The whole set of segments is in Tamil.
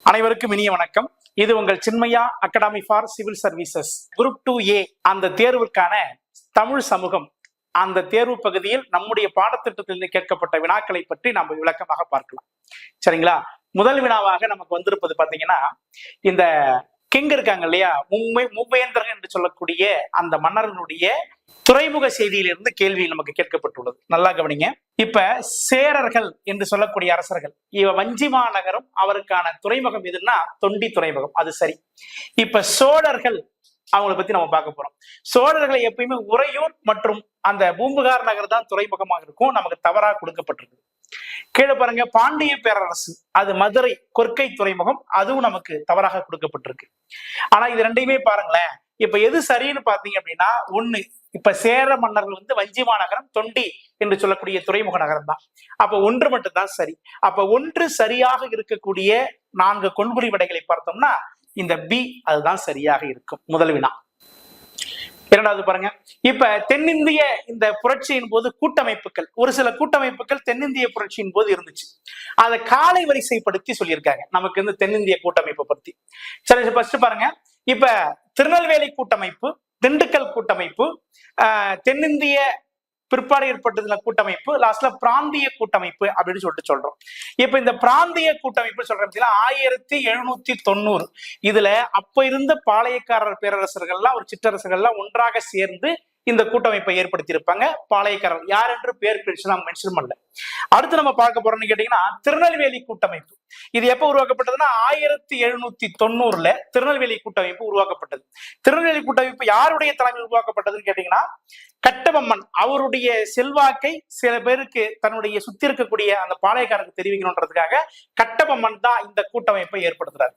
அனைவருக்கும் இனிய வணக்கம். இது உங்கள் Chinmaya academy for civil services group 2A அந்த தேர்வுக்கான தமிழ் சமூகம் அந்த தேர்வு பகுதியில் நம்முடைய பாடத்திட்டத்திலிருந்து கேட்கப்பட்ட வினாக்களை பற்றி நாம் விளக்கமாக பார்க்கலாம். சரிங்களா? முதல் வினாவாக நமக்கு வந்திருப்பது பாத்தீங்கன்னா, இந்த கிங் இருக்காங்க இல்லையா, மூவேந்தர்கள் என்று சொல்லக்கூடிய அந்த மன்னர்களுடைய துறைமுக செய்தியிலிருந்து கேள்வி நமக்கு கேட்கப்பட்டுள்ளது. நல்லா கவனிங்க. இப்ப சேரர்கள் என்று சொல்லக்கூடிய அரசர்கள், வஞ்சிமா நகரம் அவருக்கான துறைமுகம் எதுன்னா தொண்டி துறைமுகம், அது சரி. இப்ப சோழர்கள் அவங்களை பத்தி நம்ம பார்க்க போறோம். சோழர்களை எப்பயுமே உறையூர் மற்றும் அந்த பூம்புகார் நகர் தான் துறைமுகமாக இருக்கும், நமக்கு தவறாக கொடுக்கப்பட்டிருக்கு. கீழே பாருங்க, பாண்டிய பேரரசு அது மதுரை கொற்கை துறைமுகம், அதுவும் நமக்கு தவறாக கொடுக்கப்பட்டிருக்கு. ஆனா இது ரெண்டையுமே பாருங்களேன், இப்ப எது சரின்னு பாத்தீங்க அப்படின்னா, ஒண்ணு இப்ப சேர மன்னர்கள் வஞ்சிமா நகரம் தொண்டி என்று சொல்லக்கூடிய துறைமுக நகரம் தான். அப்ப ஒன்று மட்டும் தான் சரி. அப்ப ஒன்று சரியாக இருக்கக்கூடிய 4 கொள்குறி விடைகளை பார்த்தோம்னா இந்த பி அதுதான் சரியாக இருக்கும். முதல் வினா. இரண்டாவது பாருங்க, இப்ப தென்னிந்திய இந்த புரட்சியின் போது கூட்டமைப்புகள், ஒரு சில கூட்டமைப்புகள் தென்னிந்திய புரட்சியின் போது இருந்துச்சு, அதை காலை வரிசைப்படுத்தி சொல்லியிருக்காங்க நமக்கு இந்த தென்னிந்திய கூட்டமைப்பை பத்தி. சரி, ஃபர்ஸ்ட் பாருங்க, இப்ப திருநெல்வேலி கூட்டமைப்பு, திண்டுக்கல் கூட்டமைப்பு, தென்னிந்திய பிற்பாடு ஏற்பட்டதுல கூட்டமைப்பு, லாஸ்ட்ல பிராந்திய கூட்டமைப்பு அப்படின்னு சொல்லிட்டு சொல்றோம். இப்ப இந்த பிராந்திய கூட்டமைப்பு சொல்றோம் 1790, இதுல அப்ப இருந்த பாளையக்காரர் பேரரசர்கள்லாம் ஒரு சிற்றரசர்கள்லாம் ஒன்றாக சேர்ந்து இந்த கூட்டமைப்பை ஏற்படுத்தி இருப்பாங்க. பாளையக்காரர் யார் என்று பேர் பிரிச்சு நாம மென்ஷன் பண்ணல. அடுத்து நம்ம பார்க்க போறோம்னு கேட்டீங்கன்னா, திருநெல்வேலி கூட்டமைப்பு. இது எப்ப உருவாக்கப்பட்டதுன்னா 1790 திருநெல்வேலி கூட்டமைப்பு உருவாக்கப்பட்டது. திருநெல்வேலி கூட்டமைப்பு யாருடைய தலைமையில் உருவாக்கப்பட்டதுன்னு கேட்டீங்கன்னா, கட்டபொம்மன் அவருடைய செல்வாக்கை சில பேருக்கு தன்னுடைய சுத்தி இருக்கக்கூடிய அந்த பாளையக்காரருக்கு தெரிவிக்கணுன்றதுக்காக கட்டபொம்மன் தான் இந்த கூட்டமைப்பை ஏற்படுத்துறாரு.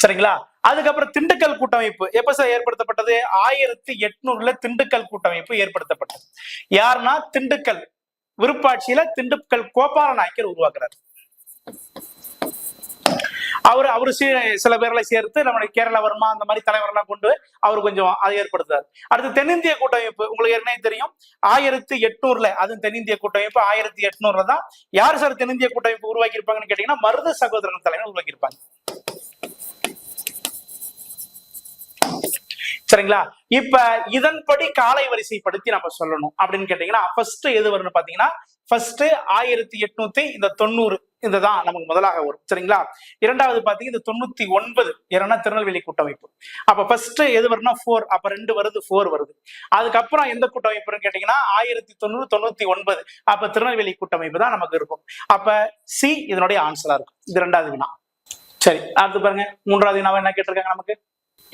சரிங்களா? அதுக்கப்புறம் திண்டுக்கல் கூட்டமைப்பு எப்ப சார் ஏற்படுத்தப்பட்டது? 1800 திண்டுக்கல் கூட்டமைப்பு ஏற்படுத்தப்பட்டது. யாருன்னா, திண்டுக்கல் விருப்பாட்சியில திண்டுக்கல் கோபால நாயக்கர் உருவாக்குறாரு. அவரு சில பேர்களை சேர்த்து நம்மளுடைய கேரளவர்மா அந்த மாதிரி தலைவரெல்லாம் கொண்டு அவர் கொஞ்சம் அதை ஏற்படுத்துறாரு. அடுத்து தென்னிந்திய கூட்டமைப்பு உங்களுக்கு ஏற்கனவே தெரியும், 1800 அது தென்னிந்திய கூட்டமைப்பு 1800 தான். யாரு சார் தென்னிந்திய கூட்டமைப்பு உருவாக்கி இருப்பாங்கன்னு கேட்டீங்கன்னா, மருது சகோதரன் தலைவர் உருவாக்கி இருப்பாங்க. சரிங்களா? இப்ப இதன்படி காலை வரிசைப்படுத்தி நம்ம சொல்லணும் அப்படின்னு கேட்டீங்கன்னா, ஃபர்ஸ்ட் எது வரும்னு பாத்தீங்கன்னா, ஃபர்ஸ்ட் 1890 இதுதான் நமக்கு முதலாக வரும். சரிங்களா? இரண்டாவது பாத்தீங்கன்னா இந்த 99 ஏன்னா திருநெல்வேலி கூட்டமைப்பு. அப்ப ஃபர்ஸ்ட் எது வரும்னா 4, அப்ப 2 வருது, 4 வருது. அதுக்கப்புறம் எந்த கூட்டமைப்புன்னு கேட்டீங்கன்னா 1999, அப்ப திருநெல்வேலி கூட்டமைப்பு தான் நமக்கு இருக்கும். அப்ப சி இதனுடைய ஆன்சரா இருக்கும். இது 2வது வினா. சரி, அடுத்து பாருங்க, 3வது வினாவை என்ன கேட்டிருக்காங்க நமக்கு.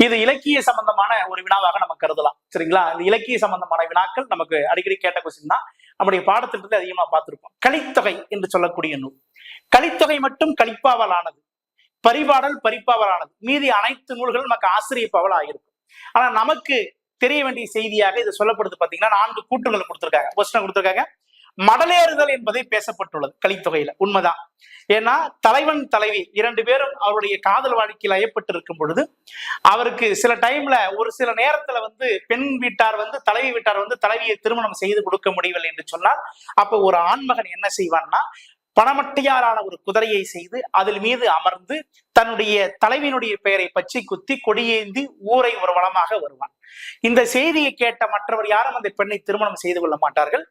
இது இலக்கிய சம்பந்தமான ஒரு வினாவாக நம்ம கருதலாம். சரிங்களா? இந்த இலக்கிய சம்பந்தமான வினாக்கள் நமக்கு அடிக்கடி கேட்ட கொஸ்டின் தான், நம்முடைய பாடத்திட்டத்தை அதிகமா பார்த்திருப்போம். கலித்தொகை என்று சொல்லக்கூடிய நூல். கலித்தொகை மட்டும் கலிப்பாவல் ஆனது, பரிபாடல் பரிப்பாவல் ஆனது, மீதி அனைத்து நூல்களும் நமக்கு ஆசிரியப்பாவல் ஆகிருக்கும். ஆனா நமக்கு தெரிய வேண்டிய செய்தியாக இது சொல்லப்படுது பாத்தீங்கன்னா, 4 கூற்றுகள் கொடுத்திருக்காங்க. கொஸ்டின் கொடுத்திருக்காங்க. மடலேறுதல் என்பதை பேசப்பட்டுள்ளது கலித்தொகையில. உண்மைதான். ஏன்னா தலைவன் தலைவி 2 பேரும் அவருடைய காதல் வாழ்க்கையில் ஐயப்பட்டு இருக்கும் பொழுது, அவருக்கு சில டைம்ல ஒரு சில நேரத்துல பெண் வீட்டார் தலைவி வீட்டார் தலைவியை திருமணம் செய்து கொடுக்க முடியவில்லை என்று சொன்னால், அப்ப ஒரு ஆண்மகன் என்ன செய்வான்னா, பணமட்டையாரான ஒரு குதிரையை செய்து அதில் மீது அமர்ந்து தன்னுடைய தலைவியினுடைய பெயரை பச்சை குத்தி கொடியேந்தி ஊரை ஒரு வளமாக வருவான். இந்த செய்தியை கேட்ட மற்றவர் யாரும் அந்த பெண்ணை திருமணம் செய்து கொள்ள மாட்டார்கள்.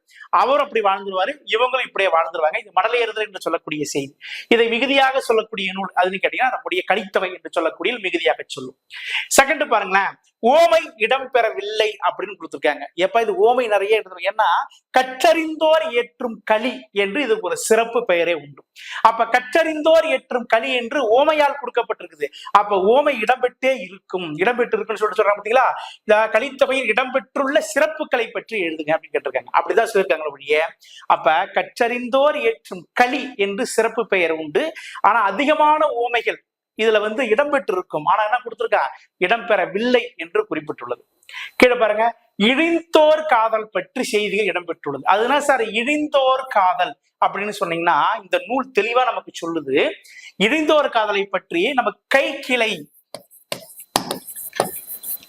அவர் அப்படி வாழ்ந்துருவாரு, இவங்களும் இப்படியே வாழ்ந்துருவாங்க. இது மடலேறுதல் என்று சொல்லக்கூடிய செய்தி. இதை மிகுதியாக சொல்லக்கூடிய நூல் அதுன்னு கேட்டீங்கன்னா, நம்முடைய கலித்தொகை என்று சொல்லக்கூடிய மிகுதியாக சொல்லும். செகண்ட் பாருங்களேன், ஓமை இடம்பெறவில்லை அப்படின்னு கொடுத்திருக்காங்க. எப்ப இது ஓமை நிறைய எடுத்துரும், ஏன்னா கற்றறிந்தோர் ஏற்றும் களி என்று இதுக்கு ஒரு சிறப்பு பெயரே உண்டு. அப்ப கற்றறிந்தோர் ஏற்றும் களி என்று ஓமையால் கொடுக்கப்பட்டிருக்குது. அப்ப ஓமை இடம்பெற்றே இருக்கும், இடம்பெற்று இருக்குன்னு சொல்றாங்க பாத்தீங்களா. இந்த கலித்தொகையில் இடம்பெற்றுள்ள சிறப்புகளை பற்றி எழுதுங்க அப்படின்னு கேட்டிருக்காங்க. அப்படிதான் சொல்லியிருக்காங்க ஒழிய, அப்ப கற்றறிந்தோர் ஏற்றும் களி என்று சிறப்பு பெயர் உண்டு. ஆனா அதிகமான ஓமைகள் இதுல இடம்பெற்று இருக்கும், ஆனா என்ன கொடுத்திருக்கா, இடம்பெறவில்லை என்று குறிப்பிட்டுள்ளது. கீழே பாருங்க, இழிந்தோர் காதல் பற்றி செய்திகள் இடம்பெற்றுள்ளது. அதுதான் சார் இழிந்தோர் காதல் அப்படின்னு சொன்னீங்கன்னா, இந்த நூல் தெளிவா நமக்கு சொல்லுது. இழிந்தோர் காதலை பற்றி நம்ம கை கிளை,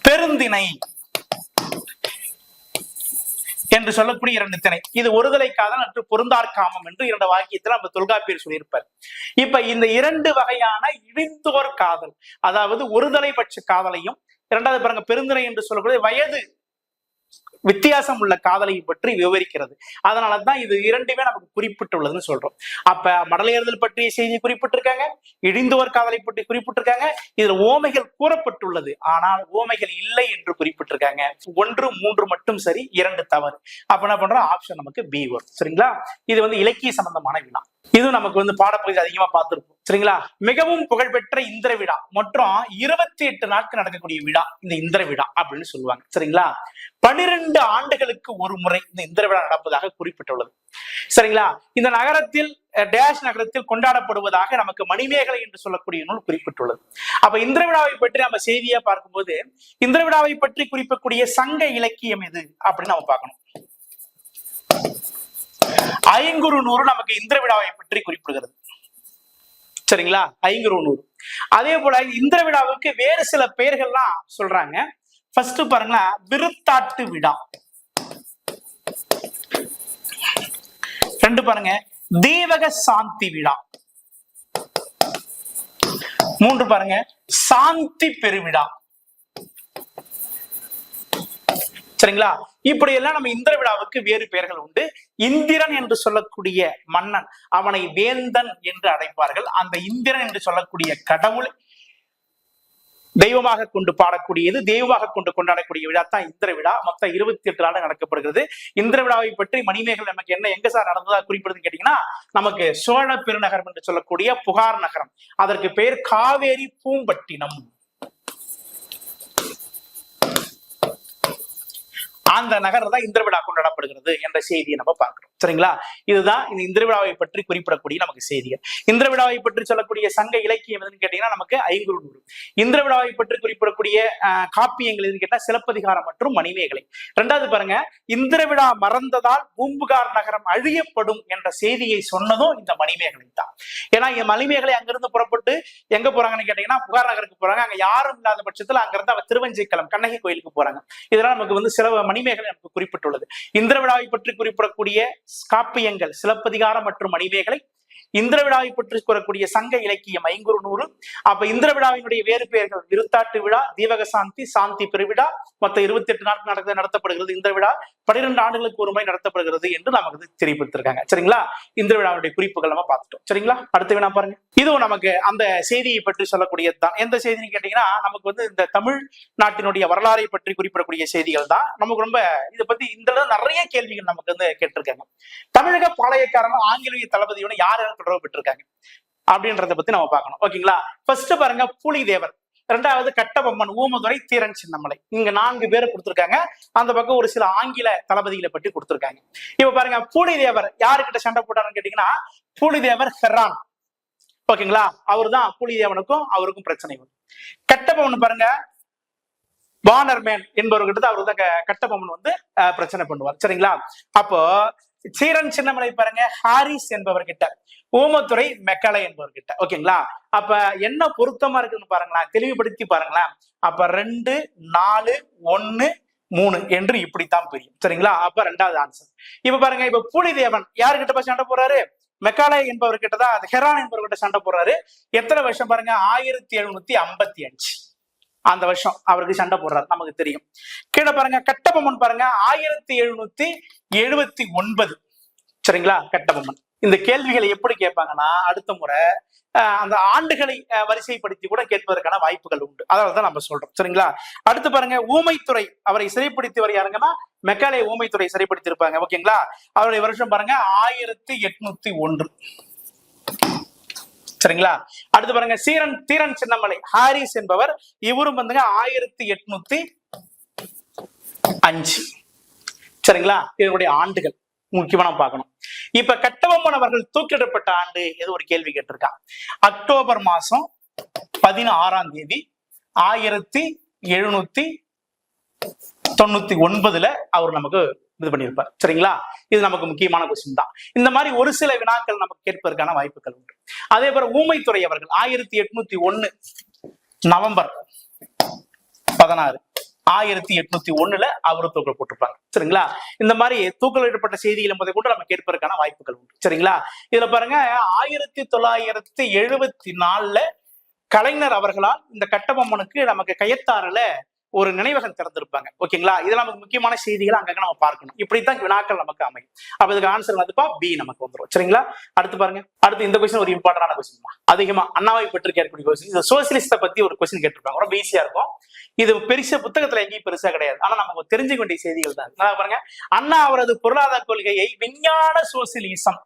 பெருந்திணை, என்று சொல்லக்கூடிய 2 திணை. இது ஒருதலை காதல் மற்றும் பொருந்தார் காமம் என்று 2 வாக்கியத்தில் நம்ம தொல்காப்பியர் சொல்லியிருப்பார். இப்ப இந்த 2 வகையான இழிந்தோர் காதல், அதாவது ஒருதலை பட்ச காதலையும், இரண்டாவது பாருங்க பெருந்திணை என்று சொல்லக்கூடிய வயது வித்தியாசம் உள்ள காதலை பற்றி விவரிக்கிறது. அதனாலதான் இது 2மே நமக்கு குறிப்பிட்டுள்ளதுன்னு சொல்றோம். அப்ப மடலேறுதல் பற்றிய செய்தி குறிப்பிட்டிருக்காங்க, இழிந்தோர் காதலை பற்றி குறிப்பிட்டிருக்காங்க. இதுல ஓமைகள் கூறப்பட்டுள்ளது, ஆனால் ஓமைகள் இல்லை என்று குறிப்பிட்டிருக்காங்க. 1, 3 மட்டும் சரி, 2 தவறு. அப்ப என்ன பண்றோம், ஆப்ஷன் நமக்கு பி வரும். சரிங்களா? இது இலக்கிய சம்பந்தமான வினா. இது நமக்கு பாடப்பகுதி அதிகமா பார்த்திருப்போம். சரிங்களா? மிகவும் புகழ்பெற்ற இந்திர விழா மற்றும் 28 நாட்கள் நடக்கக்கூடிய விழா இந்த இந்திர விழா அப்படின்னு சொல்லுவாங்க. சரிங்களா? 12 ஆண்டுகளுக்கு ஒரு முறை இந்த இந்திர விழா நடப்பதாக குறிப்பிட்டுள்ளது. சரிங்களா? இந்த நகரத்தில் டேஷ் நகரத்தில் கொண்டாடப்படுவதாக நமக்கு மணிமேகலை என்று சொல்லக்கூடிய நூல் குறிப்பிட்டுள்ளது. அப்ப இந்திர விழாவை பற்றி நம்ம செய்தியா பார்க்கும்போது இந்திர விழாவை பற்றி குறிப்பிடக்கூடிய சங்க இலக்கியம் எது அப்படின்னு நம்ம பார்க்கணும். ஐங்குறுநூறு நமக்கு இந்திர விழாவை பற்றி குறிப்பிடுகிறது. சரிங்களா? ஐங்குறுநூறு. அதே போல இந்திர விழாவுக்கு வேறு சில பெயர்கள்லாம் சொல்றாங்க. ஃபர்ஸ்ட் பாருங்களா, விருத்தாட்டு விழா. 2 பாருங்க, தீவக சாந்தி விழா. 3 பாருங்க, சாந்தி பெருவிழா. சரிங்களா? இப்படி எல்லாம் நம்ம இந்திர விழாவுக்கு வேறு பெயர்கள் உண்டு. இந்திரன் என்று சொல்லக்கூடிய மன்னன், அவனை வேந்தன் என்று அழைப்பார்கள். அந்த இந்திரன் என்று சொல்லக்கூடிய கடவுள் தெய்வமாக கொண்டு பாடக்கூடியது, தெய்வமாக கொண்டு கொண்டாடக்கூடிய விழா தான் இந்திர விழா. மொத்தம் 28 நாள் நடக்கப்படுகிறது. இந்திர விழாவை பற்றி மணிமேகலை நமக்கு எங்க சார் நடந்ததா குறிப்பிடுதுன்னு கேட்டீங்கன்னா, நமக்கு சோழ பெருநகரம் என்று சொல்லக்கூடிய புகார் நகரம், அதற்கு பெயர் காவேரி பூம்பட்டினம். அந்த நகரம் தான் இந்திர விழா கொண்டாடப்படுகிறது என்ற செய்தியை நம்ம பார்க்கிறோம். சரிங்களா? இதுதான் இந்த இந்திர விழாவை பற்றி குறிப்பிடக்கூடிய நமக்கு செய்திகள். இந்திர விழாவை பற்றி சொல்லக்கூடிய சங்க இலக்கியம் எதுன்னு கேட்டீங்கன்னா நமக்கு ஐங்குறுநூறு. இந்திர விழாவை பற்றி குறிப்பிடக்கூடிய காப்பியங்கள் எதுன்னு கேட்டா சிலப்பதிகாரம் மற்றும் மணிமேகலை. 2வது பாருங்க, இந்திர விழா மறந்ததால் பூம்புகார் நகரம் அழியப்படும் என்ற செய்தியை சொன்னதும் இந்த மணிமேகலை தான். ஏன்னா இங்க மணிமேகலை அங்கிருந்து புறப்பட்டு எங்க போறாங்கன்னு கேட்டீங்கன்னா புகார் நகருக்கு போறாங்க. அங்க யாரும் இல்லாத பட்சத்துல அங்கிருந்து அவர் திருவஞ்சைக்களம் கண்ணகி கோயிலுக்கு போறாங்க. இதெல்லாம் நமக்கு சில மணிமேகலை நமக்கு குறிப்பிட்டுள்ளது. இந்திர விழாவை பற்றி குறிப்பிடக்கூடிய காப்பியங்கள் சிலப்பதிகாரம் மற்றும் மணிமேகலை, இந்திர விழாவை பற்றி கூறக்கூடிய சங்க இலக்கியம் ஐங்குறுநூறு. அப்ப இந்திர விழாவினுடைய வேறு பெயர்கள் விருத்தாட்டு விழா, தீவக சாந்தி, சாந்தி பெருவிழா. மொத்தம் 28 நாட்கள் நடத்தப்படுகிறது இந்த விழா. 12 ஆண்டுகளுக்கு ஒரு முறை நடத்தப்படுகிறது என்று நமக்கு தெரிவித்திருக்காங்க. சரிங்களா? இந்திர விழாவுடைய குறிப்புகள் நம்ம பார்த்துட்டோம். சரிங்களா? அடுத்த வினா பாருங்க. இதுவும் நமக்கு அந்த செய்தியை பற்றி சொல்லக்கூடியது தான். எந்த செய்தின்னு கேட்டீங்கன்னா நமக்கு இந்த தமிழ் நாட்டினுடைய வரலாறை பற்றி குறிப்பிடக்கூடிய செய்திகள் தான். நமக்கு ரொம்ப இதை பத்தி இந்த நிறைய கேள்விகள் நமக்கு கேட்டிருக்காங்க. தமிழக பாளையக்காரன் ஆங்கிலேய தளபதியோட யார் தொடர்பு பெற்றிருக்காங்க அப்படின்றத பத்தி நம்ம பார்க்கணும். ஓகேங்களா? ஃபர்ஸ்ட் பாருங்க, புலிதேவர். 2வது கட்டபொம்மன், ஊமதுரை, தீரன் சின்னமலை. இங்க 4 பேரை கொடுத்திருக்காங்க. அந்த பக்கம் ஒரு சில ஆங்கில தளபதிகளை பற்றி கொடுத்திருக்காங்க. இப்ப பாருங்க, புலிதேவர் யாருக்கிட்ட சண்டை போட்டாருன்னு கேட்டீங்கன்னா புலிதேவர் ஹெரான். ஓகேங்களா? அவரு தான் புலிதேவனுக்கும் அவருக்கும் பிரச்சனை வரும். கட்டபொம்மன் பாருங்க, வானர்மேன் என்பவர்கிட்ட அவரு தான் கட்டபொம்மன் பிரச்சனை பண்ணுவார். சரிங்களா? அப்போ சீரன் சின்னமலை பாருங்க, ஹாரிஸ் என்பவர்கிட்ட, ஊமத்துறை மெக்கலை என்பவர்கிட்ட. ஓகேங்களா? அப்ப என்ன பொருத்தமா இருக்குன்னு பாருங்களேன், தெளிவுபடுத்தி பாருங்களேன். அப்ப 2, 4, 1, 3 என்று இப்படித்தான் பிரியும். சரிங்களா? அப்ப 2வது ஆன்சர். இப்ப பாருங்க, இப்ப புலிதேவன் யாருக்கிட்ட சண்டை போறாரு, மெக்காலே என்பவர்கிட்ட தான், ஹெரான் என்பவர்கிட்ட சண்டை போடுறாரு. எத்தனை வருஷம் பாருங்க, 1755 அந்த வருஷம் அவருக்கு சண்டை போடுறாரு, நமக்கு தெரியும். கீழே பாருங்க, கட்டபொம்மன் பாருங்க 1779. சரிங்களா? கட்டபொம்மன். இந்த கேள்விகளை எப்படி கேட்பாங்கன்னா அடுத்த முறை அந்த ஆண்டுகளை வரிசைப்படுத்தி கூட கேட்பதற்கான வாய்ப்புகள் உண்டு. அதனாலதான் நம்ம சொல்றோம். சரிங்களா? அடுத்து பாருங்க, ஊமைத்துறை அவரை சிறைப்படுத்தி யாருங்கன்னா மெக்காலே ஊமைத்துறை சிறைப்படுத்தி இருப்பாங்க. ஓகேங்களா? அவருடைய வருஷம் பாருங்க 1801. சரிங்களா? அடுத்து பாருங்க, தீரன் சின்னமலை ஹாரிஸ் என்பவர், இவரும் 1805. சரிங்களா? இதனுடைய ஆண்டுகள் முக்கியமான பார்க்கணும். இப்ப கட்டபொம்மன் அவர்கள் தூக்கிடப்பட்ட ஆண்டு ஏதோ ஒரு கேள்வி கேட்டிருக்கான். அக்டோபர் மாசம் 16ஆம் தேதி 1799 அவர் நமக்கு இது பண்ணியிருப்பார். சரிங்களா? இது நமக்கு முக்கியமான கொஸ்டின் தான். இந்த மாதிரி ஒரு சில வினாக்கள் நமக்கு கேட்பதற்கான வாய்ப்புகள் உண்டு. அதே போல ஊமைத்துறை அவர்கள் 1801 நவம்பர் 16 1801 அவரு தூக்கல் போட்டிருப்பாங்க. சரிங்களா? இந்த மாதிரி தூக்கலிடப்பட்ட செய்திகள் என்பதை கொண்டு நம்ம கேட்பதற்கான வாய்ப்புகள் உண்டு. சரிங்களா? இதுல பாருங்க 1974 கலைஞர் அவர்களால் இந்த கட்டபொம்மனுக்கு நமக்கு கயத்தாறுல ஒரு நினைவகம் திறந்திருப்பாங்க. ஓகேங்களா? இதெல்லாம் நமக்கு முக்கியமான செய்திகளை அங்கங்க நம்ம பார்க்கணும். இப்படித்தான் வினாக்கள் நமக்கு அமையும். அப்ப இதுக்கு ஆன்சர் வந்துப்பா பி நமக்கு வந்துடும். சரிங்களா? அடுத்து பாருங்க. அடுத்து இந்த கொஸ்டின் ஒரு இம்பார்ட்டன்டான கொஸ்டின். அதிகமா அண்ணாவை பற்றி கேட்கக்கூடிய கொஸ்டின். இது சோசியலிஸ்ட பத்தி ஒரு கொஸ்டின் கேட்டிருப்பாங்க. ரொம்ப ஈஸியா இருக்கும். இது பெருசா புத்தகத்துல எங்கேயும் பெருசா கிடையாது. ஆனா நமக்கு தெரிஞ்சுக்க வேண்டிய செய்திகள் தான். பாருங்க, அண்ணா அவரது பொருளாதார கொள்கையை விஞ்ஞான சோசியலிசம்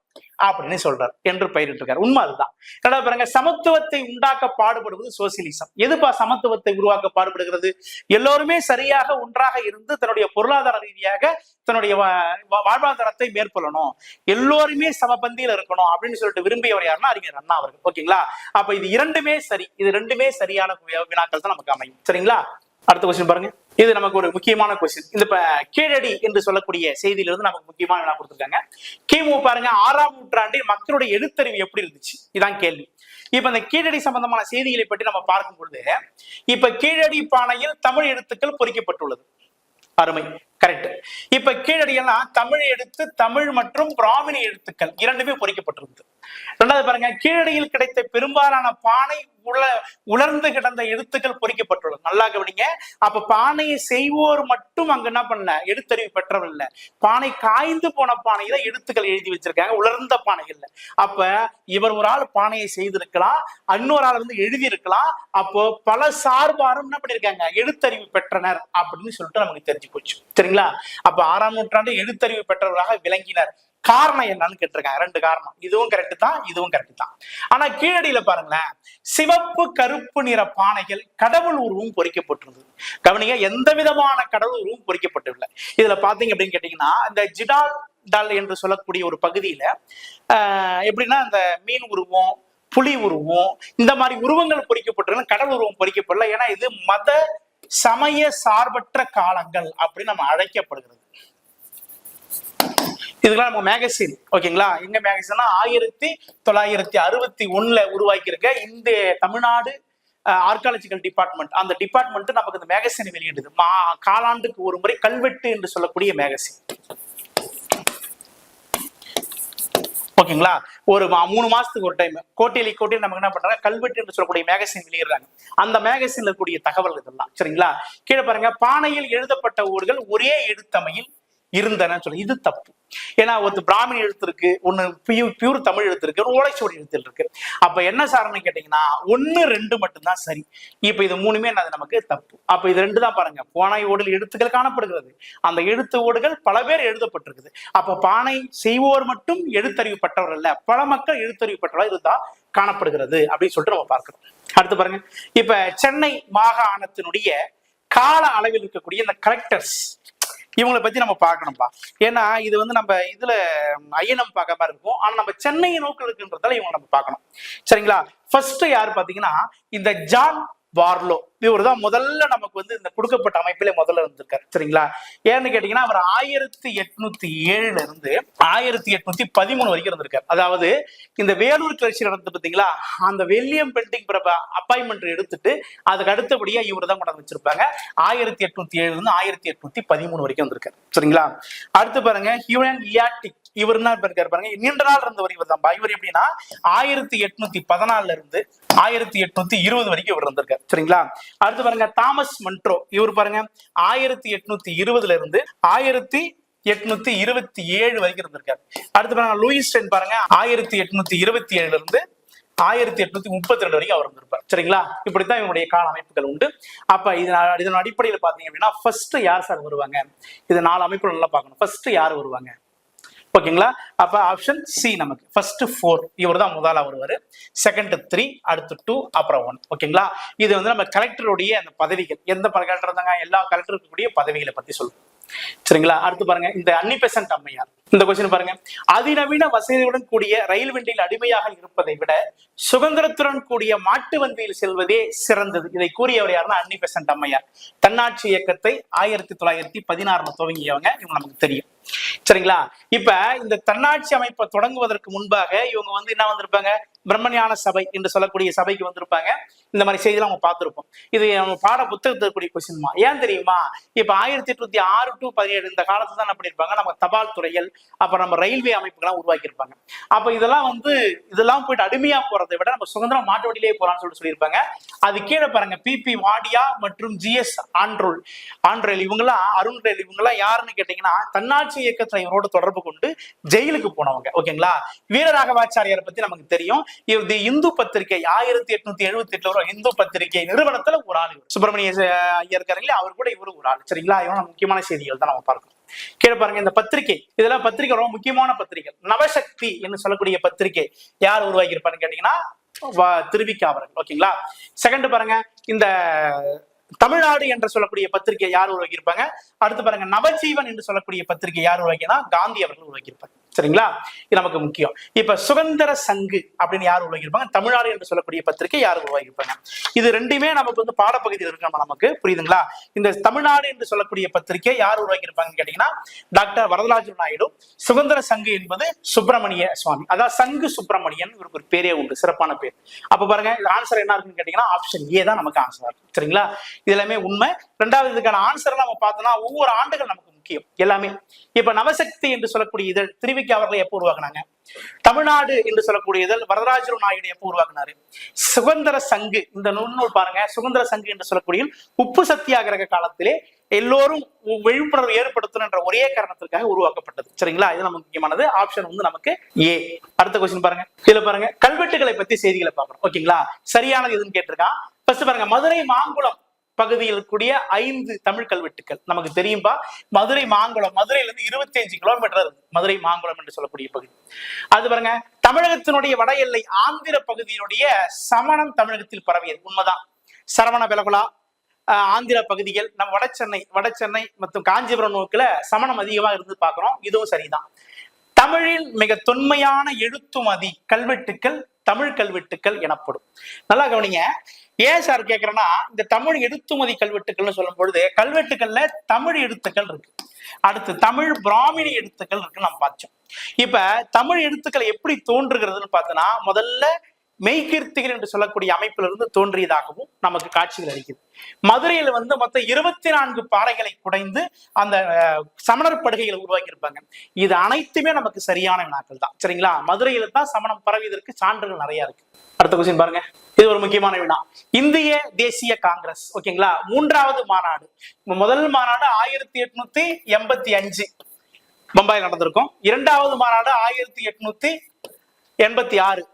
அப்படின்னு சொல்றாரு என்று பெயரிட்டிருக்காரு. உண்மை அதுதான். ரெண்டாவது பாருங்க, சமத்துவத்தை உண்டாக்க பாடுபடுவது சோசியலிசம். எதுப்பா சமத்துவத்தை உருவாக்க பாடுபடுகிறது? எல்லோருமே சரியாக ஒன்றாக இருந்து தன்னுடைய பொருளாதார ரீதியாக தன்னுடைய வாழ்வாதாரத்தை மேற்கொள்ளணும், எல்லோருமே சமபந்தியில் இருக்கணும் அப்படின்னு சொல்லிட்டு விரும்பியவர் யாருன்னா அறிஞர் அண்ணா அவர்கள். ஓகேங்களா? அப்ப இது இரண்டுமே சரி. இது ரெண்டுமே சரியான வினாக்கள் தான் நமக்கு அமையும். சரிங்களா? அடுத்த கொஸ்டின் பாருங்க. இது நமக்கு ஒரு முக்கியமான கொஸ்டின். இந்த கீழடி என்று சொல்லக்கூடிய செய்தியிலிருந்து நமக்கு முக்கியமான வினா கொடுத்திருக்காங்க. கிமு பாருங்க 6ஆம் நூற்றாண்டில் மக்களுடைய எழுத்தறிவு எப்படி இருந்துச்சு? இதான் கேள்வி. இப்ப இந்த கீழடி சம்பந்தமான செய்திகளை பற்றி நம்ம பார்க்கும் பொழுது, இப்ப கீழடி பானையில் தமிழ் எழுத்துக்கள் பொறிக்கப்பட்டுள்ளது. அருமை, கரெக்ட். இப்ப கீழடியெல்லாம் தமிழ் எழுத்து, தமிழ் மற்றும் பிராமணி எழுத்துக்கள் இரண்டுமே பொறிக்கப்பட்டிருந்தது. ரெண்டாவது பாருங்க, கீழடியில் கிடைத்த பெரும்பாலான பானை உலர்ந்து கிடந்த எழுத்துக்கள் பொறிக்கப்பட்டுள்ளது. நல்லா கவனிங்க. அப்ப பானையை செய்வோர் மட்டும் அங்க என்ன பண்ணல, எழுத்தறிவு பெற்றவில்லை. பானை காய்ந்து போன பானையில எழுத்துக்கள் எழுதி வச்சிருக்காங்க, உலர்ந்த பானைகள்ல. அப்ப இவர் ஒரு ஆள் பானையை செய்திருக்கலாம், இன்னொரு ஆள் வந்து எழுதி இருக்கலாம். அப்போ பல சார்பாரும் என்ன பண்ணிருக்காங்க, எழுத்தறிவு பெற்றனர் அப்படின்னு சொல்லிட்டு நமக்கு தெரிஞ்சு போச்சு. சரிங்களா? அப்ப 6ஆம் நூற்றாண்டு எழுத்தறிவு பெற்றவராக விளங்கினர். காரணம் என்னன்னு கேட்டிருக்காங்க. 2 காரணம். இதுவும் கரெக்ட் தான், இதுவும் கரெக்ட் தான். ஆனா கீழடியில பாருங்களேன், சிவப்பு கருப்பு நிற பானைகள் கடவுள் உருவம் பொறிக்கப்பட்டிருந்தது. கவனிங்க, எந்த விதமான கடவுள் உருவம் பொறிக்கப்பட்டிருக்கல. இதுல பாத்தீங்க அப்படின்னு கேட்டீங்கன்னா, இந்த ஜிடால் டால் என்று சொல்லக்கூடிய ஒரு பகுதியில எப்படின்னா இந்த மீன் உருவம், புலி உருவம், இந்த மாதிரி உருவங்கள் பொறிக்கப்பட்டிருக்க, கடவுள் உருவம் பொறிக்கப்படல. ஏன்னா இது மத சமய சார்பற்ற காலங்கள் அப்படின்னு நம்ம அழைக்கப்படுகிறது. இதுக்கெல்லாம் நம்ம மேகசின், ஓகேங்களா? எங்க மேகசின்னா 1961 உருவாக்கி இருக்க இந்த தமிழ்நாடு ஆர்காலஜிக்கல் டிபார்ட்மெண்ட், அந்த டிபார்ட்மெண்ட் நமக்கு இந்த மேகசின் வெளியிடுது. காலாண்டுக்கு ஒரு முறை கல்வெட்டு என்று சொல்லக்கூடிய மேகசின். ஓகேங்களா? ஒரு 3 மாசத்துக்கு ஒரு டைம் கோட்டையில நமக்கு என்ன பண்றாங்க, கல்வெட்டு என்று சொல்லக்கூடிய மேகசின் வெளியிடுறாங்க. அந்த மேகசின்ல இருக்கக்கூடிய தகவல் இதெல்லாம். சரிங்களா? கீழே பாருங்க, பானையில் எழுதப்பட்ட ஊர்கள் ஒரே எழுத்தமையில் இருந்தன சொல்லி. இது தப்பு. ஏன்னா ஒரு பிராமணி எழுத்து இருக்கு, ஒண்ணு பியூர் தமிழ் எழுத்து இருக்கு, ஒரு ஓலைச்சுவடி எழுத்து இருக்கு. அப்ப என்ன சார்னு கேட்டீங்கன்னா 1, 2 மட்டும்தான் சரி. இப்ப இது 3மே அது நமக்கு தப்பு. அப்ப இது 2 தான் பாருங்க. பானை ஓடில் எழுத்துக்கள் காணப்படுகிறது. அந்த எழுத்து ஓடுகள் பல பேர் எழுதப்பட்டிருக்குது. அப்ப பானை செய்வோர் மட்டும் எழுத்தறிவு பெற்றவர் அல்ல, பல மக்கள் எழுத்தறிவு பெற்றவர்கள் இதுதான் காணப்படுகிறது அப்படின்னு சொல்லிட்டு நம்ம பார்க்கிறோம். அடுத்து பாருங்க, இப்ப சென்னை மாகாணத்தினுடைய கால அளவில் இருக்கக்கூடிய இந்த கலெக்டர்ஸ், இவங்களை பத்தி நம்ம பார்க்கணும்பா. ஏன்னா இது வந்து நம்ம இதுல ஐயனம் பார்க்க மாதிரி இருக்கும். ஆனா நம்ம சென்னையை நோக்கில் இருக்குன்றதால இவங்க நம்ம பார்க்கணும். சரிங்களா? ஃபர்ஸ்ட் யாரு பாத்தீங்கன்னா இந்த ஜான் பார்லோ. இவர் தான் முதல்ல நமக்கு வந்து இந்த கொடுக்கப்பட்ட அமைப்பிலே முதல்ல இருந்திருக்காரு. சரிங்களா? ஏன்னு கேட்டீங்கன்னா அவர் 1807 இருந்து 1813 வரைக்கும் இருந்திருக்காரு. அதாவது இந்த வேலூர் கிளர்ச்சி நடந்து பார்த்தீங்களா, அந்த வில்லியம் பெண்டிங் அப்பாயின்மெண்ட் எடுத்துட்டு அதுக்கு அடுத்தபடியா இவர் தான் கொண்டு வச்சிருப்பாங்க. 1807 இருந்து 1813 வரைக்கும் வந்திருக்காரு. சரிங்களா? அடுத்து பாருங்க, ஹியூமன் லியாட்டிக். இவர் என்ன இருக்காரு பாருங்க, நீண்ட நாள் இருந்தவர் இவர் தான். இவர் எப்படின்னா 1814 இருந்து 1820 வரைக்கும் இவர் இருந்திருக்காரு. சரிங்களா? அடுத்து பாருங்க, தாமஸ் மன்ட்ரோ. இவர் பாருங்க 1820 இருந்து 1827 வரைக்கும் இருந்திருக்காரு. அடுத்து பாருங்க, லூயிஸ் டென் பாருங்க 1827 இருந்து 1832 வரைக்கும் அவர் இருந்திருப்பார். சரிங்களா? இப்படித்தான் இவனுடைய கால அமைப்புகள் உண்டு. அப்ப இதன் அடிப்படையில் பாத்தீங்க அப்படின்னா ஃபர்ஸ்ட் யார் சார் வருவாங்க? இது 4 அமைப்புகள் நல்லா பார்க்கணும். ஃபர்ஸ்ட் யார் வருவாங்க? ஓகேங்களா? அப்ப ஆப்ஷன் சி நமக்கு ஃபர்ஸ்ட் 4 இவர் தான் முதலா வருவாரு. செகண்ட் 3, அடுத்து 2, அப்புறம் 1. ஓகேங்களா? இது வந்து நம்ம கலெக்டருடைய அந்த பதவிகள், எந்த கலெக்டர் இருந்தாங்க, எல்லா கலெக்டர் இருக்கக்கூடிய பதவிகளை பத்தி சொல்லுவோம். சரிங்களா? அடுத்து பாருங்க, இந்த அன்னி பெசன்ட் அம்மையார். இந்த கொஸ்டின் பாருங்க, அதிநவீன வசதியுடன் கூடிய ரயில் வண்டியில் அடிமையாக இருப்பதை விட சுதந்திரத்துடன் கூடிய மாட்டு வண்டியில் செல்வதே சிறந்தது. இதை கூறியவர் யாருன்னா அன்னி பெசன்ட் அம்மையார். தன்னாட்சி இயக்கத்தை 1916 துவங்கியவங்க, இவங்க நமக்கு தெரியும். சரிங்களா? இப்ப இந்த தன்னாட்சி அமைப்பை தொடங்குவதற்கு முன்பாக இவங்க என்ன வந்திருப்பாங்க, பிரம்மஞான சபை என்று சொல்லக்கூடிய சபைக்கு வந்திருப்பாங்க. இந்த மாதிரி செய்திலாம் அவங்க பார்த்திருப்போம். இது நம்ம பாட புத்தகத்திற்குரிய கொஸ்டின்மா. ஏன் தெரியுமா? இப்ப 1806 to 17 இந்த காலத்துல தான் என்ன பண்ணிருப்பாங்க, நம்ம தபால் துறைகள், அப்புறம் நம்ம ரயில்வே அமைப்புகள்லாம் உருவாக்கி இருப்பாங்க. அப்ப இதெல்லாம் போயிட்டு அடிமையா போறதை விட நம்ம சுதந்திரம் மாட்டு வண்டியிலே போறான்னு சொல்லியிருப்பாங்க. அது கீழே பாருங்க, பிபி வாடியா மற்றும் ஜிஎஸ் ஆண்ட்ரேல் இவங்கெல்லாம், அருண்ரேல் இவங்கெல்லாம் யாருன்னு கேட்டீங்கன்னா தன்னாட்சி இயக்கத்துல இவரோட தொடர்பு கொண்டு ஜெயிலுக்கு போனவங்க. ஓகேங்களா? வீரராகவாச்சாரியாரை பத்தி நமக்கு தெரியும். இது இந்து பத்திரிகை 1878 இந்து பத்திரிகை நிறுவனத்துல ஒரு ஆள். சுப்பிரமணிய ஐயர் இருக்காரு, அவர் கூட இவரு ஒரு ஆள். சரிங்களா? இவங்க முக்கியமான செய்திகள் தான் நம்ம பார்க்கணும். கீழே பாருங்க, இந்த பத்திரிகை, இதெல்லாம் பத்திரிகை ரொம்ப முக்கியமான பத்திரிகை. நவசக்தி என்று சொல்லக்கூடிய பத்திரிகை யார் உருவாக்கி இருப்பாருன்னு கேட்டீங்கன்னா திருவிக்கா அவர்கள். ஓகேங்களா? செகண்ட் பாருங்க, இந்த தமிழ்நாடு என்று சொல்லக்கூடிய பத்திரிகை யார் உருவாக்கி இருப்பாங்க. அடுத்து பாருங்க, நவஜீவன் என்று சொல்லக்கூடிய பத்திரிகை யார் உருவாக்கினா காந்தி அவர்கள் உருவாக்கி இருப்பாங்க. சரிங்களா? இது நமக்கு முக்கியம். இப்ப சுதந்திர சங்கு அப்படின்னு யார் உருவாக்கியிருப்பாங்க, தமிழ்நாடு என்று சொல்லக்கூடிய பத்திரிகை யார் உருவாக்கியிருப்பாங்க. இது ரெண்டுமே நமக்கு பாடப்பகுதியில் இருக்கு, நமக்கு புரியுதுங்களா? இந்த தமிழ்நாடு என்று சொல்லக்கூடிய பத்திரிகை யார் உருவாக்கியிருப்பாங்கன்னு கேட்டீங்கன்னா டாக்டர் வரதராஜ நாயுடு. சுதந்திர சங்கு என்பது சுப்பிரமணிய சுவாமி, அதாவது சங்கு சுப்பிரமணியன் ஒரு பேரே உண்டு, சிறப்பான பேர். அப்ப பாருங்க, இது ஆன்சர் என்ன இருக்குன்னு கேட்டீங்கன்னா ஆப்ஷன் ஏ தான் நமக்கு ஆன்சர் இருக்கு. சரிங்களா? இது எல்லாமே உண்மை. ரெண்டாவது, இதுக்கான ஆன்சர் நம்ம பார்த்தோம்னா ஒவ்வொரு ஆண்டுகள் நமக்கு முக்கியம் எல்லாமே. இப்ப நவசக்தி என்று சொல்லக்கூடிய இதழ் திருவிக்கா அவர்கள் எப்போ உருவாக்குனாங்க, தமிழ்நாடு என்று சொல்லக்கூடிய இதழ் வரதராஜ நாயுடு எப்போ உருவாக்குனாரு, சுதந்திர சங்கு இந்த நூல் பாருங்க, சுதந்திர சங்கு என்று சொல்லக்கூடிய உப்பு சத்தியாகிரக காலத்திலே எல்லோரும் விழிப்புணர்வு ஏற்படுத்தணும் என்ற ஒரே காரணத்திற்காக உருவாக்கப்பட்டது. சரிங்களா? இது நமக்கு முக்கியமானது. ஆப்ஷன் நமக்கு ஏ. அடுத்த கொஸ்டின் பாருங்க, இதுல பாருங்க, கல்வெட்டுகளை பத்தி செய்திகளை பார்க்கணும். ஓகேங்களா? சரியானது எதுன்னு கேட்டிருக்கான். ஃபர்ஸ்ட் பாருங்க, மதுரை மாங்குளம் பகுதியில் கூடிய 5 தமிழ் கல்வெட்டுக்கள் நமக்கு தெரியும்பா. மதுரை மாங்குளம், மதுரையில இருந்து 25 கிலோமீட்டர் இருக்கு மதுரை மாங்குளம் என்று சொல்லக்கூடிய பகுதி. அது பாருங்க, தமிழகத்தினுடைய வட எல்லை ஆந்திர பகுதியினுடைய சமணம் தமிழகத்தில் பரவியது உண்மைதான். சரவண பெலகுலா ஆந்திர பகுதிகள், நம்ம வடசென்னை மற்றும் காஞ்சிபுரம் நோக்கில சமணம் அதிகமாக இருந்து பார்க்கிறோம். இதுவும் சரிதான். தமிழின் மிக தொன்மையான எழுத்துமதி கல்வெட்டுக்கள் தமிழ் கல்வெட்டுக்கள் எனப்படும். நல்லா கவனிங்க. ஏன் சார் கேட்கிறேன்னா, இந்த தமிழ் எழுத்துமதி கல்வெட்டுக்கள்னு சொல்லும் பொழுது கல்வெட்டுக்கள்ல தமிழ் எழுத்துக்கள் இருக்கு, அடுத்து தமிழ் பிராமணி எழுத்துக்கள் இருக்கு நம்ம பார்த்தோம். இப்ப தமிழ் எழுத்துக்கள் எப்படி தோன்றுகிறதுன்னு பார்த்தோன்னா, முதல்ல மெய்கீர்த்திகள் என்று சொல்லக்கூடிய அமைப்பிலிருந்து தோன்றியதாகவும் நமக்கு காட்சிகள் அளிக்குது. மதுரையில மொத்தம் 24 பாறைகளை குடைந்து அந்த சமணர் படுகைகளை உருவாக்கி இருப்பாங்க. இது அனைத்துமே நமக்கு சரியான வினாக்கள் தான். சரிங்களா? மதுரையில தான் சமணம் பரவியதற்கு சான்றுகள் நிறைய இருக்கு. அடுத்த கொஸ்டின் பாருங்க, இது ஒரு முக்கியமான வினா. இந்திய தேசிய காங்கிரஸ், ஓகேங்களா, 3வது மாநாடு. முதல் மாநாடு 1885 பம்பாயில் நடந்திருக்கும். 2வது மாநாடு 1886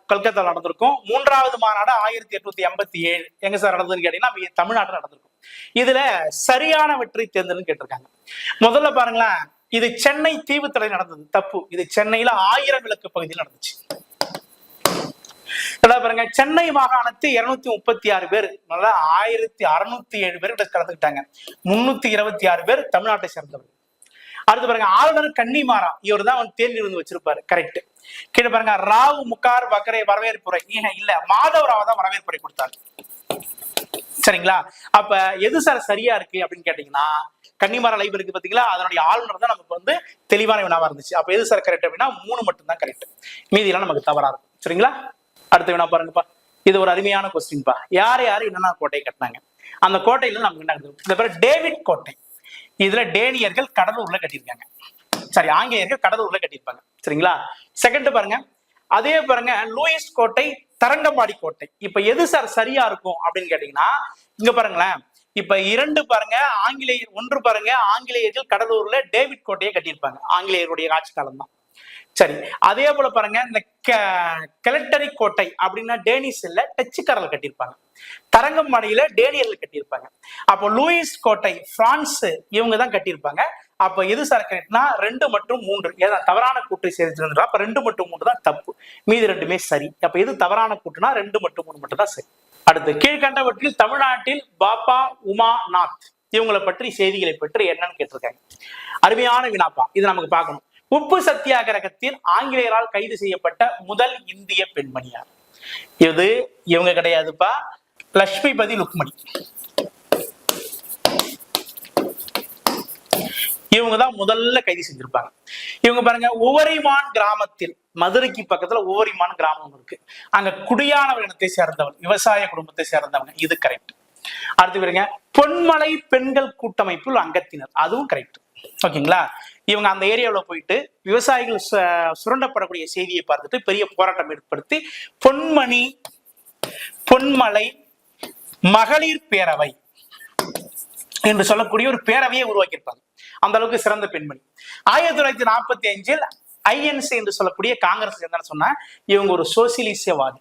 கல்கத்தா நடந்திருக்கும். 3வது மாநாடு 1887 எங்க சார் நடந்ததுன்னு கேட்டீங்கன்னா தமிழ்நாட்டில் நடந்திருக்கும். இதுல சரியானவற்றை தேர்ந்தெடுன்னு கேட்டிருக்காங்க. முதல்ல பாருங்களேன், இது சென்னை தீவுத்தடை நடந்தது, தப்பு. இது சென்னையில 1000 விளக்கு பகுதியில் நடந்துச்சு. பாருங்க, சென்னை மாகாணத்து 236 பேர், 1607 பேர் கலந்துக்கிட்டாங்க. 326 பேர் தமிழ்நாட்டை சேர்ந்தவர். அடுத்து பாருங்க, ஆளுநர் கன்னிமாரா, இவர் தான் தேர்வு இருந்து வச்சிருப்பாரு. கரெக்ட். கீழே பாருங்க, ராவ் முகார் பக்கரே வரவேற்புரை இல்ல, மாதவராவ தான் வரவேற்புரை கொடுத்தாரு. சரிங்களா? அப்ப எது சார் சரியா இருக்கு அப்படின்னு கேட்டீங்கன்னா, கன்னிமாரா லைப்ரரி இருக்கு பாத்தீங்களா, அதனுடைய ஆளுநர் தான் நமக்கு தெளிவான வினாவா இருந்துச்சு. அப்ப எது சார் கரெக்ட் அப்படின்னா 3 மட்டும் தான் கரெக்ட், மீதி எல்லாம் நமக்கு தவறா இருக்கும். சரிங்களா? அடுத்த வினா பாருங்கப்பா, இது ஒரு அருமையான கொஸ்டின்பா. யாரு என்னென்ன கோட்டை கட்டினாங்க, அந்த கோட்டையில நமக்கு என்ன இருக்குது, இந்த பேர் டேவிட் கோட்டை. இதுல டேனியர்கள் கடலூர்ல கட்டியிருக்காங்க, சரி, ஆங்கிலேயர்கள் கடலூர்ல கட்டியிருப்பாங்க. சரிங்களா? செகண்ட் பாருங்க, அதே பாருங்க, லூயிஸ் கோட்டை, தரங்கம்பாடி கோட்டை. இப்ப எது சார் சரியா இருக்கும் அப்படின்னு கேட்டீங்கன்னா, இங்க பாருங்களேன், இப்ப 2 பாருங்க ஆங்கிலேயர், 1 பாருங்க ஆங்கிலேயர்கள் கடலூர்ல டேவிட் கோட்டையை கட்டியிருப்பாங்க, ஆங்கிலேயருடைய ஆட்சி காலம் தான். சரி, அதே போல பாருங்க, இந்த கெலட்டரி கோட்டை அப்படின்னா டேனிஸ் இல்ல டச்சுக்காரர்கள் கட்டியிருப்பாங்க, தரங்கம்பாடியில டேனியர்கள் கட்டியிருப்பாங்க. அப்போ லூயிஸ் கோட்டை பிரான்ஸ் இவங்க தான் கட்டியிருப்பாங்க. அப்ப எது சார் கரெக்ட்னா 2 மற்றும் 3 ஏதாவது தவறான கூட்டை சேர்த்துருந்தா அப்ப 2 மற்றும் 3 தான் தப்பு, மீதி 2மே சரி. அப்ப எது தவறான கூட்டுனா 2 மற்றும் 3 மட்டும் தான் சரி. அடுத்து, கீழ்கண்டவற்றில் தமிழ்நாட்டில் பாப்பா உமாநாத் இவங்களை பற்றி செய்திகளை பற்றி என்னன்னு கேட்டிருக்காங்க. அருமையான வினாப்பா, இது நமக்கு பார்க்கணும். உப்பு சத்தியாகிரகத்தில் ஆங்கிலேயரால் கைது செய்யப்பட்ட முதல் இந்திய பெண்மணியார்? இது இவங்க கிடையாதுப்பா, லட்சுமிபதி ருக்மணி. இவங்கதான் முதல்ல கைது செஞ்சிருப்பாங்க. இவங்க பாருங்க, உவரிமான் கிராமத்தில், மதுரைக்கு பக்கத்துல உவரிமான் கிராமம் இருக்கு, அங்க குடியானவர் இனத்தை சேர்ந்தவர், விவசாய குடும்பத்தை சேர்ந்தவங்க, இது கரெக்ட். அடுத்து பாருங்க, பொன்மலை பெண்கள் கூட்டமைப்பில் அங்கத்தினர், அதுவும் கரெக்ட். ஓகேங்களா? இவங்க அந்த ஏரியாவில் போயிட்டு விவசாயிகள் சுரண்டப்படக்கூடிய செய்தியை பார்த்துட்டு பெரிய போராட்டம் ஏற்படுத்தி பொன்மலை மகளிர் பேரவை என்று சொல்லக்கூடிய ஒரு பேரவையை உருவாக்கியிருப்பாங்க. அந்த அளவுக்கு சிறந்த பெண்மணி. 1945 ஐஎன்சி என்று சொல்லக்கூடிய காங்கிரஸ் என்னன்னு சொன்னா, இவங்க ஒரு சோசியலிசவாதி.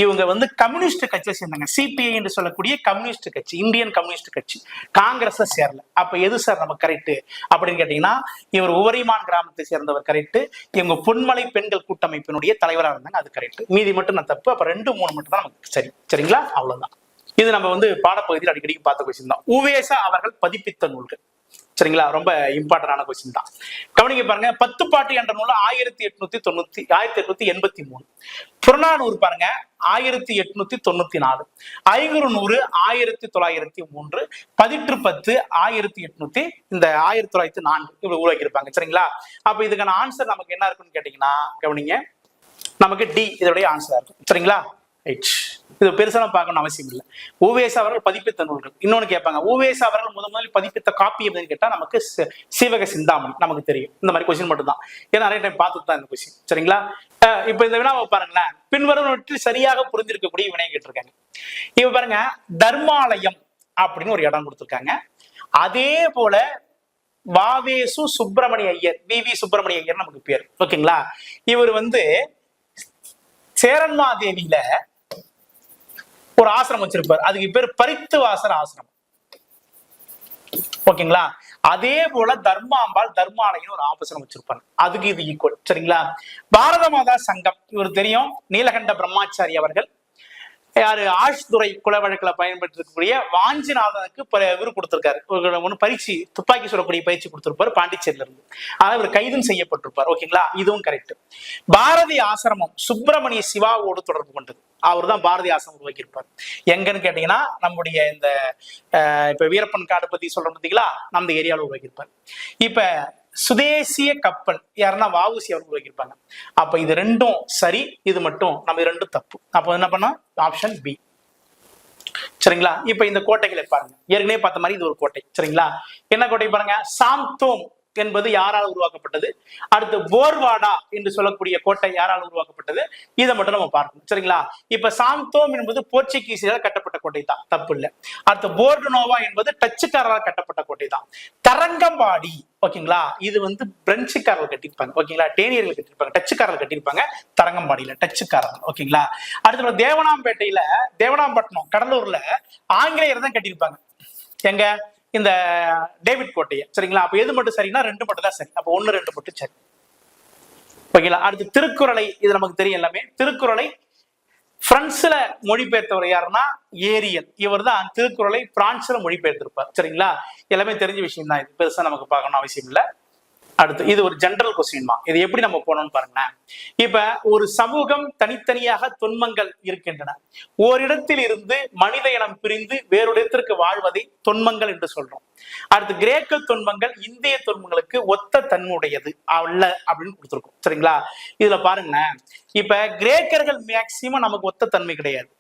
இவங்க கம்யூனிஸ்ட் கட்சியை சேர்ந்தாங்க. சிபிஐ என்று சொல்லக்கூடிய கம்யூனிஸ்ட் கட்சி, இந்தியன் கம்யூனிஸ்ட் கட்சி. காங்கிரஸ் சேரல. அப்ப எது சார் நமக்கு கரெக்ட் அப்படின்னு கேட்டீங்கன்னா, இவர் உவரிமான் கிராமத்தை சேர்ந்தவர் கரெக்ட். இவங்க பொன்மலை பெண்கள் கூட்டமைப்பினுடைய தலைவராக இருந்தாங்க, அது கரெக்ட். மீதி மட்டும் நான் தப்பு. அப்ப 2, 3 மட்டும் தான் நமக்கு சரி. சரிங்களா? அவ்வளவுதான். இது நம்ம பாடப்பகுதியில் அடிக்கடி பார்த்த கொஸ்டின் தான். உவேசா அவர்கள் பதிப்பித்த நூல்கள். சரிங்களா? ரொம்ப இம்பார்ட்டன்டான கொஸ்டின் தான். கவனிக்க பாருங்க, 10 பாட்டு என்ற நூல் 1883, புறநானூறு பாருங்க 1894, ஐங்குறுநூறு 1903, பதிற்று 10 1800, இந்த 1904 இப்படி உருவாக்கியிருப்பாங்க. சரிங்களா? அப்ப இதுக்கான ஆன்சர் நமக்கு என்ன இருக்குன்னு கேட்டீங்கன்னா, கவனிங்க, நமக்கு டி இதோடைய ஆன்சரா இருக்கும். சரிங்களா? இது பெருசா பார்க்கணும் அவசியம் இல்லை. உவேசா அவர்கள் பதிப்பித்த நூல்கள். இன்னொன்னு கேட்பாங்க, உவேசா அவர்கள் முதலில் பதிப்பித்த காப்பி அப்படின்னு கேட்டா நமக்கு சீவக சிந்தாமணி நமக்கு தெரியும். இந்த மாதிரி கொஸ்டின் மட்டும் தான், ஏன்னா நிறைய டைம் பார்த்துட்டு தான் இந்த கொஸ்டின். சரிங்களா? இப்ப இந்த வினாவை பாருங்களேன், பின்வருவற்றில் சரியாக புரிஞ்சிருக்கக்கூடிய வினை கேட்டிருக்காங்க. இப்ப பாருங்க, தர்மாலயம் அப்படின்னு ஒரு இடம் கொடுத்திருக்காங்க. அதே போல வாவேசு சுப்பிரமணிய ஐயர், வி சுப்பிரமணிய ஐயர் நமக்கு பேர். ஓகேங்களா? இவர் சேரன்மாதேவியில ஒரு ஆசிரமம் வச்சிருப்பார். அதுக்கு பேர் பரித்துவாசர் ஆசிரமம். ஓகேங்களா? அதே போல தர்மாம்பாள் தர்மாலயம் ஒரு ஆபசனம் வச்சிருப்பாங்க. அதுக்கு இது ஈக்குவல். சரிங்களா? பாரத மாதா சங்கம், இவர் தெரியும், நீலகண்ட பிரம்மாச்சாரி அவர்கள். யாரு? ஆஷ்துறை குல வழக்குல பயன்படுத்தக்கூடிய வாஞ்சிநாதனுக்கு இவர் கொடுத்திருக்காரு, பயிற்சி, துப்பாக்கி சுடக்கூடிய பயிற்சி கொடுத்திருப்பாரு பாண்டிச்சேரியில இருந்து. ஆனா இவர் கைதும் செய்யப்பட்டிருப்பார். ஓகேங்களா? இதுவும் கரெக்ட். பாரதி ஆசிரமம் சுப்பிரமணிய சிவாவோடு தொடர்பு கொண்டது. அவர் தான் பாரதி ஆசிரமம் உருவாக்கியிருப்பார். எங்கன்னு கேட்டீங்கன்னா, நம்முடைய இந்த இப்ப வீரப்பன் காடு பத்தி சொல்றோம் பார்த்தீங்களா, நம்ம ஏரியாவில் உருவாக்கியிருப்பார். இப்ப சுதேசிய கப்பல் யாருன்னா வஉசி அவர் உருவாக்கியிருப்பாங்க. அப்ப இது 2ம் சரி, இது மட்டும் நம்ம 2 தப்பு. அப்ப என்ன பண்ணா ஆப்ஷன் பி. சரிங்களா? இப்ப இந்த கோட்டைகளை பாருங்க, ஏற்கனவே பார்த்த மாதிரி இது ஒரு கோட்டை. சரிங்களா? என்ன கோட்டை பாருங்க, சாந்தோம் என்பது யாரால் உருவாக்கப்பட்டது, அடுத்து போர்வாடா என்று சொல்லக்கூடிய கோட்டை யாரால் உருவாக்கப்பட்டது, இதை மட்டும் நம்ம பார்க்கணும். சரிங்களா? இப்ப சாந்தோம் என்பது போர்ச்சுகீசியரால் கட்டப்பட்ட கோட்டை தான், தப்பு இல்லை. அடுத்து போர்டுனோவா என்பது டச்சுக்காரரால் கட்டப்பட்ட கோட்டை தான். தரங்கம்பாடி, ஓகேங்களா, இது பிரெஞ்சுக்காரர்கள் கட்டியிருப்பாங்க. ஓகேங்களா? டேனியர்கள் கட்டியிருப்பாங்க, டச்சுக்காரர்கள் கட்டியிருப்பாங்க. தரங்கம்பாடியில டச்சுக்காரர்கள். ஓகேங்களா? அடுத்து தேவனாம்பேட்டையில, தேவனாம்பட்டினம் கடலூர்ல ஆங்கிலேயர் தான் கட்டியிருப்பாங்க. எங்க? இந்த டேவிட் கோட்டையை. சரிங்களா? அப்ப எது மட்டும் சரின்னா 2 மட்டும் தான் சரி. அப்ப 1, 2 மட்டும் சரி. ஓகேங்களா? அடுத்து திருக்குறளை, இது நமக்கு தெரியும் எல்லாமே. திருக்குறளை பிரான்ஸ்ல மொழிபெயர்த்தவர் யாருன்னா ஏரியல். இவர் தான் திருக்குறளை பிரான்ஸ்ல மொழிபெயர்த்திருப்பார். சரிங்களா? எல்லாமே தெரிஞ்ச விஷயம் தான், இது பெருசா நமக்கு பார்க்கணும் அவசியம் இல்லை. அடுத்து இது ஒரு ஜெனரல் கொஸ்டின் தான். இது எப்படி நம்ம போனோம்னு பாருங்களேன். இப்ப ஒரு சமூகம் தனித்தனியாக தொன்மங்கள் இருக்கின்றன. ஓரிடத்தில் இருந்து மனித இனம் பிரிந்து வேறொரு இடத்திற்கு வாழ்வதை தொன்மங்கள் என்று சொல்றோம். அடுத்து கிரேக்க தொன்மங்கள் இந்திய தொன்மங்களுக்கு ஒத்த தன்மையுடையது அல்ல அப்படின்னு கொடுத்துருக்கோம். சரிங்களா? இதுல பாருங்களேன், இப்ப கிரேக்கர்கள் மேக்சிமம் நமக்கு ஒத்த தன்மை கிடையாது.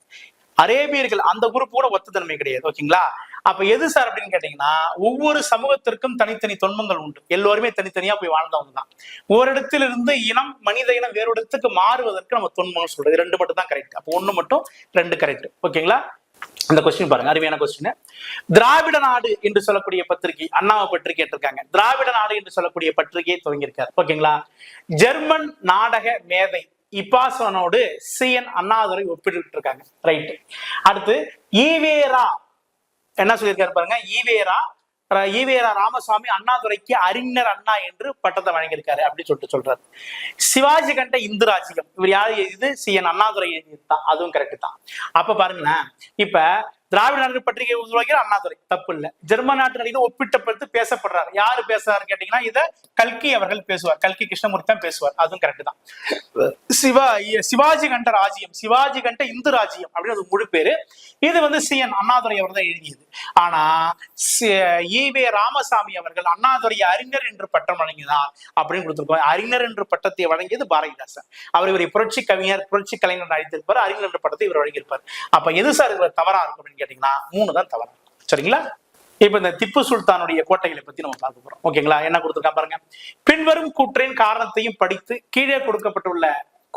அரேபியர்கள் அந்த குரூப் கூட ஒத்த தன்மை கிடையாது. ஓகேங்களா? அப்ப எது சார் அப்படின்னு கேட்டீங்கன்னா, ஒவ்வொரு சமூகத்திற்கும் தனித்தனி தொன்மங்கள் உண்டு. எல்லோருமே தனித்தனியா போய் வாழ்ந்தவங்க தான். ஓரிடத்திலிருந்து இனம், மனித இனம் வேறு இடத்துக்கு மாறுவதற்கு நம்ம தொன்மம் சொல்றது 2 மட்டும் தான் கரெக்ட். அப்போ 1 மட்டும் 2 கரெக்ட். ஓகேங்களா? இந்த கொஸ்டின் பாருங்க, அருமையான கொஸ்டின். திராவிட நாடு என்று சொல்லக்கூடிய பத்திரிகை, அண்ணாவை பற்றி கேட்டிருக்காங்க. திராவிட நாடு என்று சொல்லக்கூடிய பத்திரிகையை துவங்கியிருக்காரு. ஓகேங்களா? ஜெர்மன் நாடக மேதை இப்பாசனோடு சிஎன் அண்ணாதுரை ஒப்பிட்டு இருக்காங்க. ரைட். அடுத்து ஈவேரா என்ன சொல்லியிருக்காரு பாருங்க, ஈவேரா ராமசாமி அண்ணாதுரைக்கு அறிஞர் அண்ணா என்று பட்டத்தை வழங்கியிருக்காரு அப்படின்னு சொல்றாரு. சிவாஜி கண்ட இந்து ராஜ்யம், இவர் யாரு? இது சிஎன் அண்ணாதுரை தான், அதுவும் கரெக்ட் தான். அப்ப பாருங்களேன், இப்ப திராவிட நாடு பத்திரிகை உருவாக்கிற அண்ணாதுரை, தப்பு இல்ல. ஜெர்மன் நாட்டு நடிகை ஒப்பிட்டப்படுத்து பேசப்படுறாரு. யாரு பேசுறாரு கேட்டீங்கன்னா இத கல்கி அவர்கள் பேசுவார். கல்கி கிருஷ்ணமூர்த்தி தான் பேசுவார். அதுவும் கரெக்ட் தான். சிவாஜி கண்ட ராஜ்யம், சிவாஜி கண்ட இந்து ராஜ்யம் அப்படின்னு முழு பேரு. இது CN அண்ணாதுரை அவர் தான் எழுதியது. ஆனா ஈவே ராமசாமி அவர்கள் அண்ணாதுரை அறிஞர் என்று பட்டம் வழங்கினார் அப்படின்னு கொடுத்திருப்பார். அறிஞர் என்று பட்டத்தை வழங்கியது பாரதிதாசன். அவர் இவரை புரட்சி கவிஞர், புரட்சி கலைஞர் அழைத்திருப்பார். அறிஞர் என்ற பட்டத்தை இவர் வழங்கியிருப்பார். அப்ப எது சார் இவர் தவறா இருக்கும் அப்படின்னு கேட்டீங்கன்னா 3 தான் தவறா. சரிங்களா? இப்ப இந்த திப்பு சுல்தானுடைய கோட்டைகளை பத்தி நம்ம பார்க்க போறோம். ஓகேங்களா? என்ன கொடுத்திருக்கா பாருங்க. பின்வரும் கூற்றின் காரணத்தையும் படித்து கீழே கொடுக்கப்பட்டுள்ள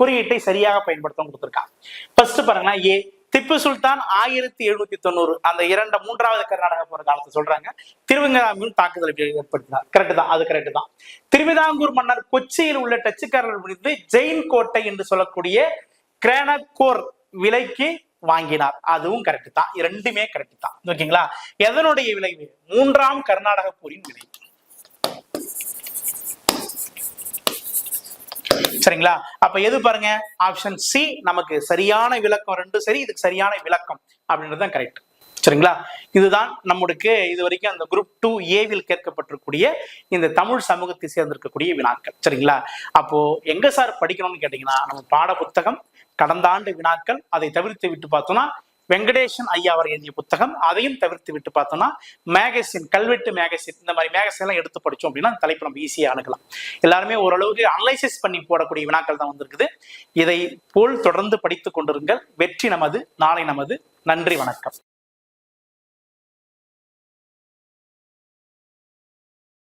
குறியீட்டை சரியாக பயன்படுத்த கொடுத்திருக்காங்க. ஃபர்ஸ்ட் பாருங்கன்னா ஏ, திப்பு சுல்தான் 1790 அந்த மூன்றாவது கர்நாடக போற காலத்தை சொல்றாங்க. திருவிதாங்கூர் தாக்குதல் ஏற்படுத்தினார். கரெக்ட் தான், அது கரெக்ட் தான். திருவிதாங்கூர் மன்னர் கொச்சியில் உள்ள டச்சுக்காரர்கள் முடிந்து ஜெயின் கோட்டை என்று சொல்லக்கூடிய கிரானகோர் விலைக்கு வாங்கினார். அதுவும் கரெக்ட் தான். இரண்டுமே கரெக்ட் தான். ஓகேங்களா? எதனுடைய விளைவு? 3ஆம் கர்நாடக போரின் விளைவு. சரிங்களா? அப்ப எது பாருங்க, ஆப்ஷன் சி நமக்கு சரியான விளக்கம். 2 சரி, இதுக்கு சரியான விளக்கம் அப்படின்றதுதான் கரெக்ட். சரிங்களா? இதுதான் நம்மளுக்கு இதுவரைக்கும் அந்த குரூப் 2A கேட்கப்பட்டிருக்கூடிய இந்த தமிழ் சமூகத்தை சேர்ந்திருக்கக்கூடிய வினாக்கள். சரிங்களா? அப்போ எங்க சார் படிக்கணும்னு கேட்டீங்கன்னா நம்ம பாட புத்தகம், கடந்த ஆண்டு வினாக்கள், அதை தவிர்த்து விட்டு பார்த்தோம்னா வெங்கடேசன் ஐயா அவர் எழுதிய புத்தகம், அதையும் தவிர்த்து விட்டு பார்த்தோம்னா மேகசின், கல்வெட்டு மேகசின், இந்த மாதிரி மேகசின் எல்லாம் எடுத்து படிச்சோம் அப்படின்னா தலைப்பு நம்ம ஈஸியா அணுகலாம். எல்லாருமே ஓரளவுக்கு அனலைசிஸ் பண்ணி போடக்கூடிய வினாக்கள் தான் வந்திருக்குது. இதை போல் தொடர்ந்து படித்துக் கொண்டிருங்கள். வெற்றி நமது, நாளை நமது. நன்றி, வணக்கம்.